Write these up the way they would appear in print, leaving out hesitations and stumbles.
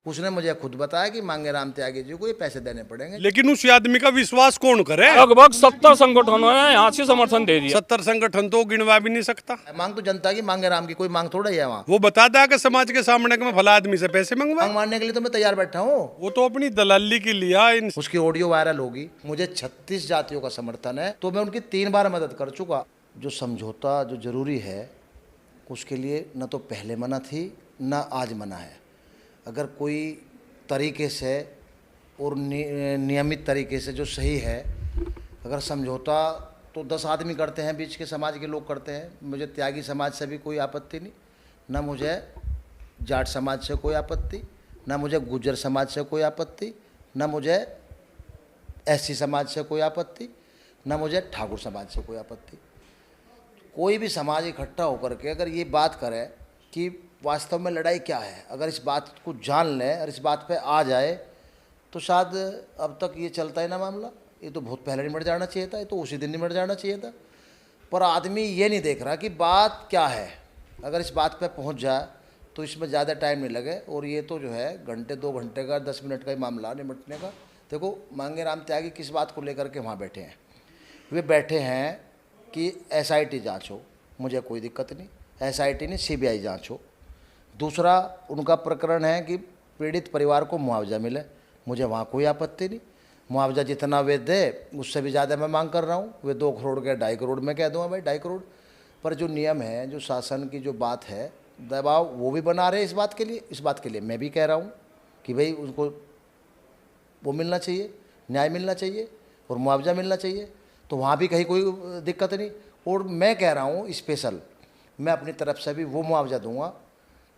उसने मुझे खुद बताया कि मांगे राम त्यागी जी को ये पैसे देने पड़ेंगे। लेकिन उस आदमी का विश्वास कौन करे? लगभग 70 संगठनों ने यहाँ से समर्थन दे दिया। 70 संगठन तो गिनवा भी नहीं सकता। मांग तो जनता की, मांगे राम की कोई मांग थोड़ा ही है वहाँ। वो बताता है कि समाज के सामने कि मैं फला आदमी से पैसे मंगवा। मांग मारने के लिए तो मैं तैयार बैठा हूँ। वो तो अपनी दलाली के लिए उसकी ऑडियो वायरल होगी। मुझे 36 जातियों का समर्थन है, तो मैं उनकी 3 बार मदद कर चुका। जो समझौता जो जरूरी है उसके लिए न तो पहले मना थी न आज मना है। अगर कोई तरीके से और नियमित तरीके से जो सही है, अगर समझौता तो 10 आदमी करते हैं, बीच के समाज के लोग करते हैं। मुझे त्यागी समाज से भी कोई आपत्ति नहीं, ना मुझे जाट समाज से कोई आपत्ति, ना मुझे गुज्जर समाज से कोई आपत्ति, ना मुझे एससी समाज से कोई आपत्ति, ना मुझे ठाकुर समाज से कोई आपत्ति। कोई भी समाज इकट्ठा होकर के अगर ये बात करे कि वास्तव में लड़ाई क्या है, अगर इस बात को जान ले और इस बात पे आ जाए, तो शायद अब तक ये चलता है ना मामला। ये तो बहुत पहले निमट जाना चाहिए था, ये तो उसी दिन निमट जाना चाहिए था। पर आदमी ये नहीं देख रहा कि बात क्या है। अगर इस बात पे पहुंच जाए तो इसमें ज़्यादा टाइम नहीं लगे, और ये तो जो है घंटे 2 घंटे का 10 मिनट का ही मामला निमटने का। देखो, मांगे राम त्यागी किस बात को लेकर के वहाँ बैठे हैं? वे बैठे हैं कि SIT जाँच हो, मुझे कोई दिक्कत नहीं। SIT नहीं, CBI जाँच हो। दूसरा उनका प्रकरण है कि पीड़ित परिवार को मुआवजा मिले, मुझे वहाँ कोई आपत्ति नहीं। मुआवजा जितना वे दे उससे भी ज़्यादा मैं मांग कर रहा हूँ। वे 2 करोड़ के 2.5 करोड़ में कह दूँगा भाई 2.5 करोड़। पर जो नियम है, जो शासन की जो बात है, दबाव वो भी बना रहे इस बात के लिए। इस बात के लिए मैं भी कह रहा हूँ कि भाई उनको वो मिलना चाहिए, न्याय मिलना चाहिए और मुआवजा मिलना चाहिए। तो वहाँ भी कहीं कोई दिक्कत नहीं। और मैं कह रहा हूँ स्पेशल, मैं अपनी तरफ से भी वो मुआवजा दूँगा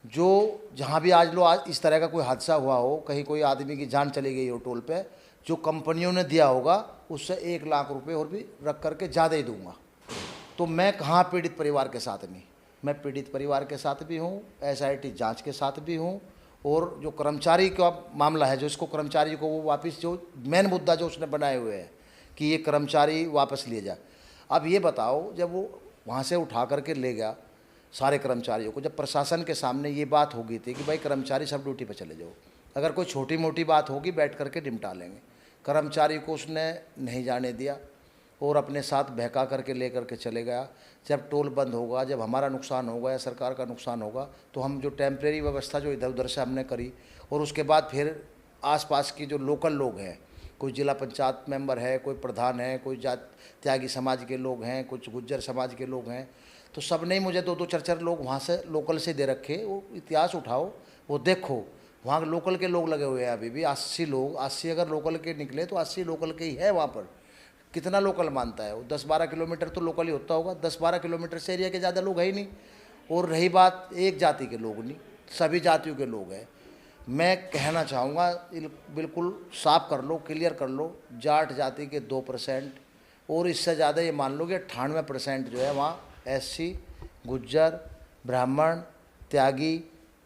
जो जहाँ भी आज इस तरह का कोई हादसा हुआ हो, कहीं कोई आदमी की जान चली गई हो टोल पे, जो कंपनियों ने दिया होगा उससे 1 लाख रुपए और भी रख करके ज़्यादा ही दूंगा। तो मैं कहाँ पीड़ित परिवार के साथ नहीं, मैं पीड़ित परिवार के साथ भी हूँ, SIT जांच के साथ भी हूँ। और जो कर्मचारी का मामला है, जो इसको कर्मचारी को वो वापस, जो मेन मुद्दा जो उसने बनाए हुए हैं कि ये कर्मचारी वापस लिए जाए। अब ये बताओ, जब वो वहाँ से उठा करके ले गया सारे कर्मचारियों को, जब प्रशासन के सामने ये बात हो गई थी कि भाई कर्मचारी सब ड्यूटी पर चले जाओ, अगर कोई छोटी मोटी बात होगी बैठ करके निपटा लेंगे, कर्मचारी को उसने नहीं जाने दिया और अपने साथ बहका करके ले करके चले गया। जब टोल बंद होगा, जब हमारा नुकसान होगा या सरकार का नुकसान होगा, तो हम जो टेम्प्रेरी व्यवस्था जो इधर उधर से हमने करी, और उसके बाद फिर आसपास की जो लोकल लोग हैं, कोई जिला पंचायत मेंबर है, कोई प्रधान है, कोई जात त्यागी समाज के लोग हैं, कुछ गुज्जर समाज के लोग हैं, तो सब ने मुझे 2-2 4-4 लोग वहाँ से लोकल से दे रखे। वो इतिहास उठाओ, वो देखो, वहाँ लोकल के लोग लगे हुए हैं अभी भी। 80 लोग, 80 अगर लोकल के निकले तो 80 लोकल के ही है वहाँ पर। कितना लोकल मानता है वो? 10-12 किलोमीटर तो लोकल ही होता होगा। 10-12 किलोमीटर से एरिया के ज़्यादा लोग है ही नहीं। और रही बात एक जाति के लोग नहीं, सभी जातियों के लोग हैं। मैं कहना चाहूँगा, बिल्कुल साफ कर लो, क्लियर कर लो, जाट जाति के 2% और इससे ज़्यादा ये मान लो कि 98% जो है वहाँ SC, गुज्जर, ब्राह्मण, त्यागी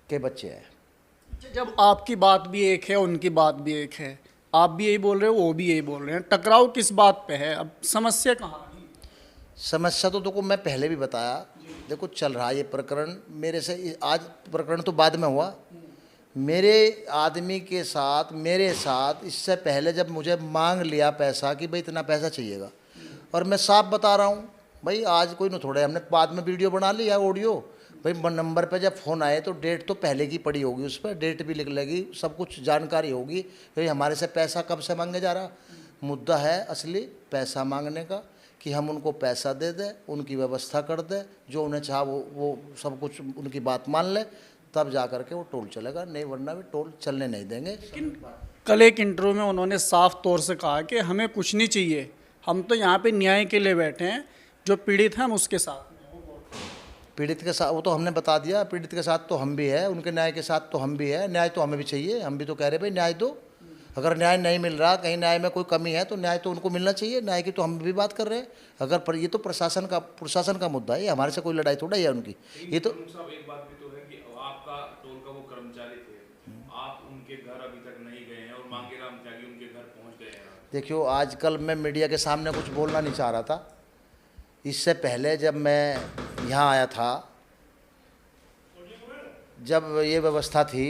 के बच्चे हैं। जब आपकी बात भी एक है, उनकी बात भी एक है, आप भी यही बोल रहे हो, वो भी यही बोल रहे हैं, टकराव किस बात पे है? अब समस्या कहाँ है? समस्या तो देखो मैं पहले भी बताया, देखो चल रहा है ये प्रकरण मेरे से। आज प्रकरण तो बाद में हुआ, मेरे आदमी के साथ, मेरे साथ इससे पहले जब मुझे मांग लिया पैसा कि भाई इतना पैसा चाहिएगा, और मैं साफ बता रहा हूँ भाई, आज कोई न थोड़े, हमने बाद में वीडियो बना लिया, ऑडियो। भाई नंबर पे जब फ़ोन आए तो डेट तो पहले की पड़ी होगी, उस पर डेट भी लिख लेगी, सब कुछ जानकारी होगी भाई हमारे से पैसा कब से मांगे जा रहा। मुद्दा है असली पैसा मांगने का, कि हम उनको पैसा दे दें, उनकी व्यवस्था कर दें, जो उन्हें चाह वो सब कुछ उनकी बात मान ले, तब जा करके वो टोल चलेगा, नहीं वरना भी टोल चलने नहीं देंगे। लेकिन कल एक इंटरव्यू में उन्होंने साफ तौर से कहा कि हमें कुछ नहीं चाहिए, हम तो यहाँ पे न्याय के लिए बैठे हैं, जो पीड़ित हैं हम उसके साथ। पीड़ित के साथ वो तो हमने बता दिया, पीड़ित के साथ तो हम भी है, उनके न्याय के साथ तो हम भी है। न्याय तो हमें भी चाहिए, हम भी तो कह रहे भाई न्याय दो। अगर न्याय नहीं मिल रहा, कहीं न्याय में कोई कमी है, तो न्याय तो उनको मिलना चाहिए। न्याय की तो हम भी बात कर रहे हैं। अगर पर ये तो प्रशासन का मुद्दा है, हमारे से कोई लड़ाई थोड़ा है उनकी। ये तो एक बात भी तो है कि आपका टोल का वो कर्मचारी थे, आप उनके घर अभी तक नहीं गए हैं और मांगे राम त्यागी उनके घर पहुंच गए हैं। देखियो, आजकल मैं मीडिया के सामने कुछ बोलना नहीं चाह रहा था। इससे पहले जब मैं यहाँ आया था, जब ये व्यवस्था थी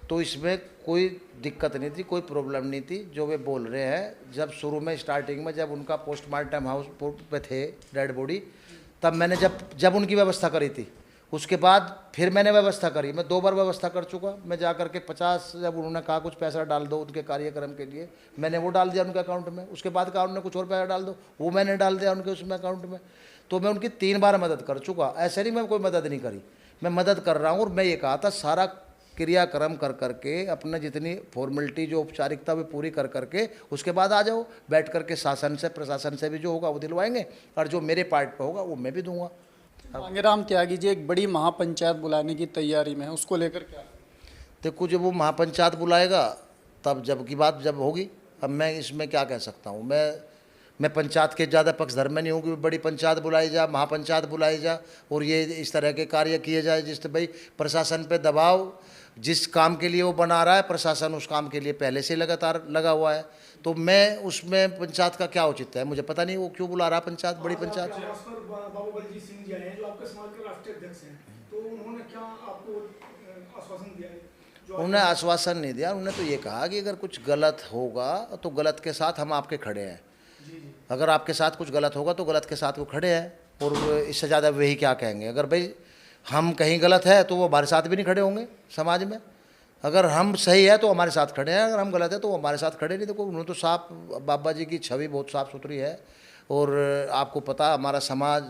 तो इसमें कोई दिक्कत नहीं थी, कोई प्रॉब्लम नहीं थी। जो वे बोल रहे हैं, जब शुरू में स्टार्टिंग में जब उनका पोस्टमार्टम हाउस पे थे डेड बॉडी, तब मैंने जब उनकी व्यवस्था करी थी, उसके बाद फिर मैंने व्यवस्था करी। मैं 2 बार व्यवस्था कर चुका। मैं जा कर के 50, जब उन्होंने कहा कुछ पैसा डाल दो उनके कार्यक्रम के लिए, मैंने वो डाल दिया उनके अकाउंट में। उसके बाद कहा उन्होंने कुछ और पैसा डाल दो, वो मैंने डाल दिया उनके उसमें अकाउंट में। तो मैं उनकी 3 बार मदद कर चुका। ऐसे नहीं मैं कोई मदद नहीं करी, मैं मदद कर रहा हूँ। और मैं ये कहा था सारा क्रियाक्रम कर करके अपना जितनी फॉर्मेलिटी जो औपचारिकता वो पूरी कर करके उसके बाद आ जाओ। बैठ करके शासन से प्रशासन से भी जो होगा वो दिलवाएंगे, और जो मेरे पार्ट पे होगा वो मैं भी दूंगा। मांगेराम त्यागी जी एक बड़ी महापंचायत बुलाने की तैयारी में है, उसको लेकर क्या? देखो, जब वो महापंचायत बुलाएगा तब जब की बात जब होगी। अब मैं इसमें क्या कह सकता हूँ। मैं पंचायत के ज़्यादा पक्षधर में नहीं हूँ कि बड़ी पंचायत बुलाई जा, महापंचायत बुलाई जा और ये इस तरह के कार्य किए जाए जिससे भाई प्रशासन पे दबाव, जिस काम के लिए वो बना रहा है प्रशासन उस काम के लिए पहले से लगातार लगा हुआ है। तो मैं उसमें पंचायत का क्या उचित है मुझे पता नहीं, वो क्यों बुला रहा है पंचायत, बड़ी पंचायत। बाबू बलजीत सिंह जी आए हैं जो आपके समाज के राष्ट्रीय अध्यक्ष हैं, तो उन्होंने क्या आपको आश्वासन दिया है? उन्होंने आश्वासन नहीं दिया, उन्होंने तो ये कहा कि अगर कुछ गलत होगा तो गलत के साथ हम आपके खड़े हैं। अगर आपके साथ कुछ गलत होगा तो गलत के साथ वो खड़े हैं, और इससे ज़्यादा वही क्या कहेंगे। अगर भाई हम कहीं गलत है तो वो हमारे साथ भी नहीं खड़े होंगे समाज में। अगर हम सही है तो हमारे साथ खड़े हैं, अगर हम गलत है तो वो हमारे साथ खड़े नहीं। देखो, उन्होंने तो साफ, बाबा जी की छवि बहुत साफ़ सुथरी है। और आपको पता हमारा समाज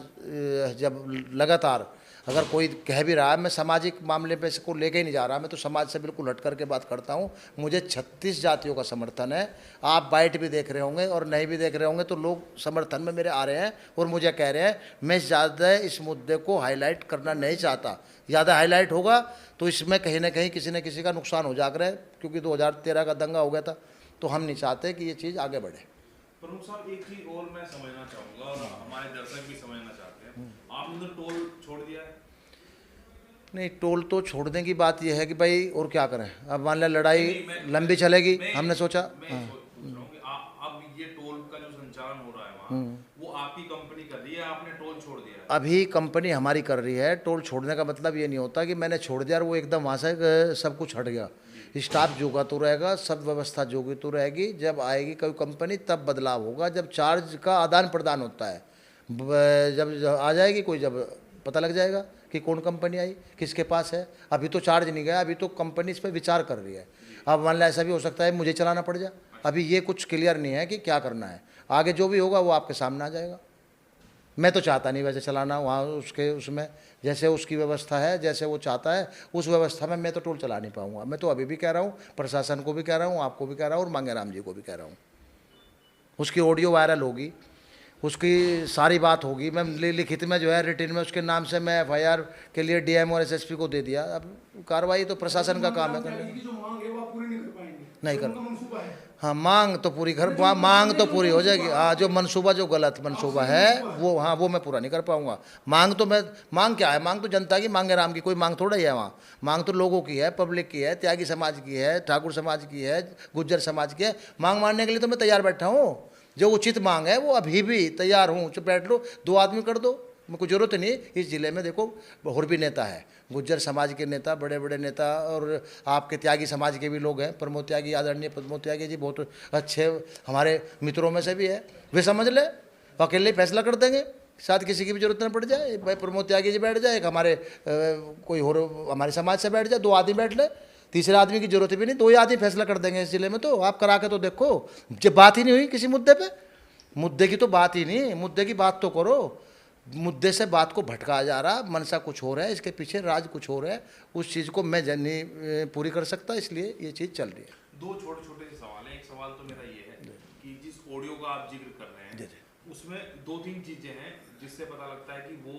जब लगातार अगर कोई कह भी रहा है, मैं सामाजिक मामले पे इसको लेके ही नहीं जा रहा, मैं तो समाज से बिल्कुल हट करके बात करता हूँ। मुझे 36 जातियों का समर्थन है। आप बाइट भी देख रहे होंगे और नहीं भी देख रहे होंगे तो लोग समर्थन में मेरे आ रहे हैं और मुझे कह रहे हैं। मैं ज़्यादा इस मुद्दे को हाईलाइट करना नहीं चाहता, ज़्यादा हाईलाइट होगा तो इसमें कहीं ना कहीं किसी न किसी का नुकसान हो जाकर है, क्योंकि 2013 का दंगा हो गया था। तो हम नहीं चाहते कि ये चीज़ आगे बढ़े। प्रमुख साहब, एक चीज और मैं समझना चाहूंगा और हमारे दर्शक भी समझना चाहते हैं, आपने तो टोल छोड़ दिया है। नहीं, टोल तो छोड़ने की बात यह है कि भाई और क्या करें। अब मान लिया लड़ाई लंबी चलेगी, हमने सोचा अब ये टोल का जो संचालन हो रहा है वहाँ, वो आपकी कंपनी कर रही है, आपने टोल छोड़ दिया है? अभी कंपनी हमारी कर रही है। टोल छोड़ने का मतलब ये नहीं होता कि मैंने छोड़ दिया और वो एकदम वहाँ से सब कुछ हट गया। स्टाफ जोगा तो रहेगा, सब व्यवस्था जोगी तो रहेगी। जब आएगी कोई कंपनी तब बदलाव होगा, जब चार्ज का आदान प्रदान होता है। जब आ जाएगी कोई, जब पता लग जाएगा कि कौन कंपनी आई, किसके पास है। अभी तो चार्ज नहीं गया, अभी तो कंपनी इस पर विचार कर रही है। अब मान लिया ऐसा भी हो सकता है मुझे चलाना पड़ जाए। अभी ये कुछ क्लियर नहीं है कि क्या करना है। आगे जो भी होगा वो आपके सामने आ जाएगा। मैं तो चाहता नहीं वैसे चलाना वहाँ उसमें जैसे उसकी व्यवस्था है, जैसे वो चाहता है उस व्यवस्था में मैं तो टोल चला नहीं पाऊँगा। मैं तो अभी भी कह रहा हूँ, प्रशासन को भी कह रहा हूँ, आपको भी कह रहा हूँ और मांगेराम जी को भी कह रहा हूँ। उसकी ऑडियो वायरल होगी, उसकी सारी बात होगी। मैं लिखित में जो है रिटिन में उसके नाम से मैं FIR के लिए DM और SSP को दे दिया। अब कार्रवाई तो प्रशासन का काम है करना। जो मांग है वो आप पूरी नहीं कर पाएंगे? नहीं कर, उनका मंसूबा है। हाँ, मांग तो पूरी कर, मांग तो पूरी हो जाएगी। हाँ, जो मनसूबा, जो गलत मनसूबा है वो, हाँ, वो मैं पूरा नहीं कर पाऊंगा। मांग तो मैं, मांग क्या है, मांग तो जनता की, मांगेराम की कोई मांग थोड़ा ही है वहाँ। मांग तो लोगों की है, पब्लिक की है, त्यागी समाज की है, ठाकुर समाज की है, गुज्जर समाज की है। मांग मानने के लिए तो मैं तैयार बैठा हूँ। जो उचित मांग है वो अभी भी तैयार हूँ। चुप बैठ लो, 2 आदमी कर दो, मेरे को जरूरत नहीं। इस ज़िले में देखो और भी नेता है, गुज्जर समाज के नेता, बड़े बड़े नेता, और आपके त्यागी समाज के भी लोग हैं। प्रमोद त्यागी, आदरणीय प्रमोद त्यागी जी बहुत अच्छे हमारे मित्रों में से भी है। वे समझ ले, अकेले ही फैसला कर देंगे, साथ किसी की भी जरूरत न पड़ जाए। भाई प्रमोद त्यागी जी बैठ जाए, एक हमारे कोई और हमारे समाज से बैठ जाए, 2 आदमी बैठ ले, तीसरे आदमी की जरूरत भी नहीं, 2 ही आदमी फैसला कर देंगे इस जिले में। तो आप करा के तो देखो। जब बात ही नहीं हुई किसी मुद्दे पे, मुद्दे की तो बात ही नहीं, मुद्दे की बात तो करो। मुद्दे से बात को भटकाया जा रहा, मनसा कुछ हो रहा है, इसके पीछे राज कुछ हो रहा है। उस चीज़ को मैं नहीं पूरी कर सकता, इसलिए ये चीज़ चल रही है। 2 छोटे-छोटे से सवाल हैं। एक सवाल तो मेरा ये है कि जिस ऑडियो का आप जिक्र कर रहे हैं उसमें 2-3 चीज़ें हैं जिससे पता लगता है कि वो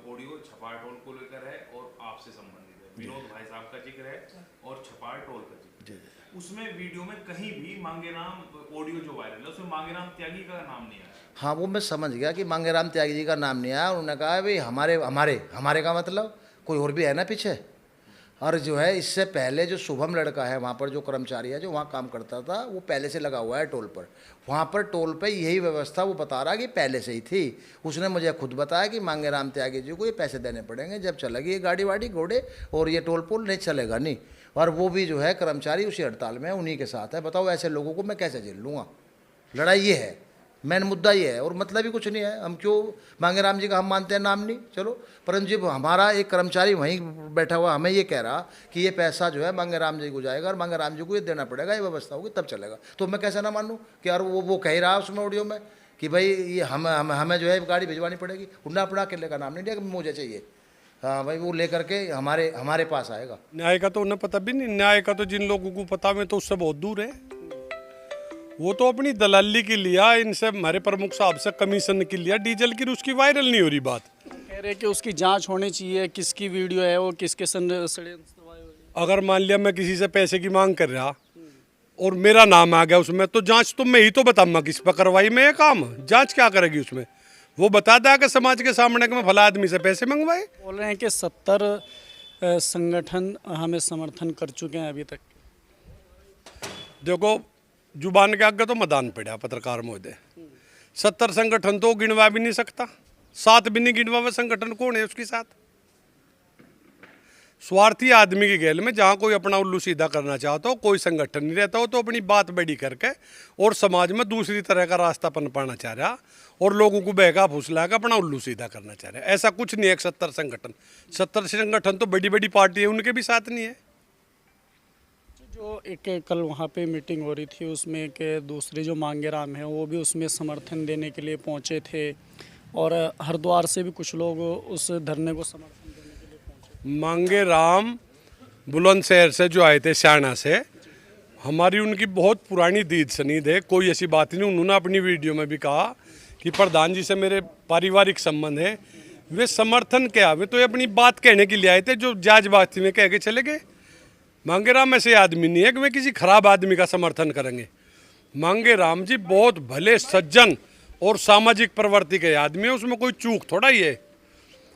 ऑडियो छपार टोल को लेकर है और आपसे संबंधित है। विनोद भाई साहब का जिक्र है और छपार टोल का जिक्र। उसमें वीडियो में कहीं भी मांगेराम ऑडियो जो वायरल है उसमें मांगेराम त्यागी का नाम नहीं आया। हाँ, वो मैं समझ गया कि मांगेराम त्यागी जी का नाम नहीं आया। उन्होंने कहा भाई हमारे का मतलब कोई और भी है ना पीछे। और जो है इससे पहले जो शुभम लड़का है वहाँ पर, जो कर्मचारी है जो वहाँ काम करता था, वो पहले से लगा हुआ है टोल पर। वहाँ पर टोल पे यही व्यवस्था वो बता रहा कि पहले से ही थी। उसने मुझे खुद बताया कि मांगेराम त्यागी जी को ये पैसे देने पड़ेंगे, जब चलेगी ये गाड़ी वाड़ी घोड़े और ये टोल पोल नहीं चलेगा नहीं। और वो भी जो है कर्मचारी उसी हड़ताल में है, उन्हीं के साथ है। बताओ ऐसे लोगों को मैं कैसे झेल लूँगा? लड़ाई ये है, मेन मुद्दा ये है, और मतलब ही कुछ नहीं है। हम क्यों मांगेराम जी का हम मानते हैं नाम नहीं, चलो, परंतु जब हमारा एक कर्मचारी वहीं बैठा हुआ हमें ये कह रहा कि ये पैसा जो है मांगेराम जी को जाएगा और मांगेराम जी को ये देना पड़ेगा, ये व्यवस्था होगी तब चलेगा, तो मैं कैसे ना मानूँ कि यार वो कह ही रहा उसमें ऑडियो में कि भाई ये हमें जो है गाड़ी भिजवानी पड़ेगी। उन्ना अपना अकेले का नाम नहीं लिया कि मुझे चाहिए, हाँ भाई वो लेकर के हमारे पास आएगा। न्याय का तो उन्हें पता भी नहीं, न्याय का तो जिन लोगों को पता में तो उससे बहुत दूर है। वो तो अपनी दलाली की लिया, इनसे हमारे प्रमुख साहब से कमीशन की लिया डीजल की, उसकी वायरल नहीं हो रही बात। कह रहे कि उसकी जांच होनी चाहिए, किसकी वीडियो है वो, किसके अगर मान लिया मैं किसी से पैसे की मांग कर रहा और मेरा नाम आ गया उसमें, तो जांच तो मैं ही तो बताऊंगा किस पर करवाई मैं ये काम, जांच क्या करेगी उसमें? वो बता देगा कि समाज के सामने कि मैं फला आदमी से पैसे मंगवाए। बोल रहे हैं कि 70 संगठन हमें समर्थन कर चुके हैं अभी तक। देखो जुबान के आगे तो मैदान पड़ा पत्रकार महोदय, 70 संगठन तो गिनवा भी नहीं सकता, 7 भी नहीं गिनवा हुआ संगठन कौन है उसके साथ? स्वार्थी आदमी की गैल में जहाँ कोई अपना उल्लू सीधा करना चाहता हो, कोई संगठन नहीं रहता हो, तो अपनी बात बड़ी करके और समाज में दूसरी तरह का रास्ता पनपाना चाह रहा और लोगों को बहका फुसला कर अपना उल्लू सीधा करना चाह रहा है। ऐसा कुछ नहीं है। 70 संगठन, 70 संगठन तो बड़ी बड़ी पार्टी है, उनके भी साथ नहीं है। जो एक कल वहाँ पे मीटिंग हो रही थी उसमें कि दूसरे जो मांगेराम हैं वो भी उसमें समर्थन देने के लिए पहुँचे थे, और हरिद्वार से भी कुछ लोग उस धरने को समर्थन देने के लिए पहुँचे। मांगेराम बुलंदशहर से जो आए थे, स्याणा से, हमारी उनकी बहुत पुरानी दीद सनीद है, कोई ऐसी बात नहीं। उन्होंने अपनी वीडियो में भी कहा कि प्रधान जी से मेरे पारिवारिक संबंध है। वे समर्थन क्या, वे तो अपनी बात कहने के लिए आए थे, जो जायज बात थी वे कह के चले गए। मांगेराम ऐसे आदमी नहीं है कि वे किसी खराब आदमी का समर्थन करेंगे। मांगेराम जी बहुत भले, सज्जन और सामाजिक प्रवृत्ति के आदमी है, उसमें कोई चूक थोड़ा ही है,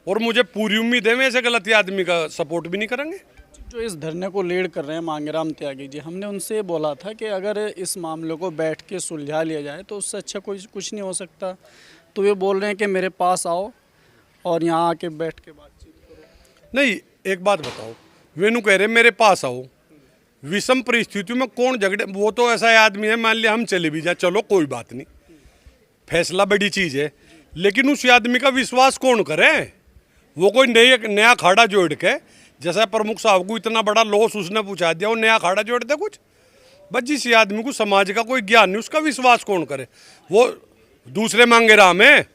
और मुझे पूरी उम्मीद है वे ऐसे गलत आदमी का सपोर्ट भी नहीं करेंगे। जो इस धरने को लीड कर रहे हैं मांगेराम त्यागी जी, हमने उनसे बोला था कि अगर इस मामले को बैठ के सुलझा लिया जाए तो उससे अच्छा कुछ नहीं हो सकता, तो वे बोल रहे हैं कि मेरे पास आओ और यहाँ आके बैठ के बातचीत करो। नहीं, एक बात बताओ, वेनु कह रहे मेरे पास आओ, विषम परिस्थितियों में कौन झगड़े? वो तो ऐसा आदमी है, मान लिया हम चले भी जाए, चलो कोई बात नहीं, फैसला बड़ी चीज़ है, लेकिन उस आदमी का विश्वास कौन करे? वो कोई नया खाड़ा जोड़ के, जैसा प्रमुख साहब को इतना बड़ा लॉस उसने पूछा दिया, वो नया खाड़ा जोड़ दे कुछ? बस जिस आदमी को समाज का कोई ज्ञान नहीं, उसका विश्वास कौन करे? वो दूसरे मांगेराम है,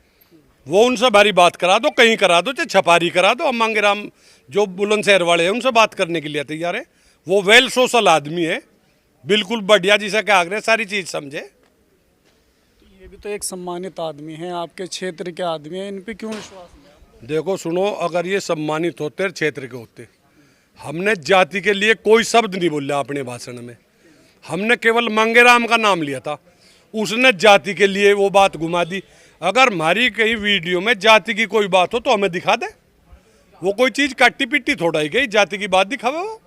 वो उनसे भारी बात करा दो, कहीं करा दो, चाहे छपारी करा दो। हम मांगेराम जो बुलंदशहर वाले हैं उनसे बात करने के लिए तैयार है। वो वेल सोशल आदमी है, बिल्कुल बढ़िया, जिसे क्या आग्रह सारी चीज़ समझे। ये भी तो एक सम्मानित आदमी है, आपके क्षेत्र के आदमी है, इन पे क्यों विश्वास नहीं? देखो सुनो, अगर ये सम्मानित होते क्षेत्र के होते, हमने जाति के लिए कोई शब्द नहीं बोला अपने भाषण में, हमने केवल मांगेराम का नाम लिया था, उसने जाति के लिए वो बात घुमा दी। अगर हमारी कहीं वीडियो में जाति की कोई बात हो तो हमें दिखा दे, वो कोई चीज़ काटी पिट्टी थोड़ा ही गई, जाति की बात दिखावे वो।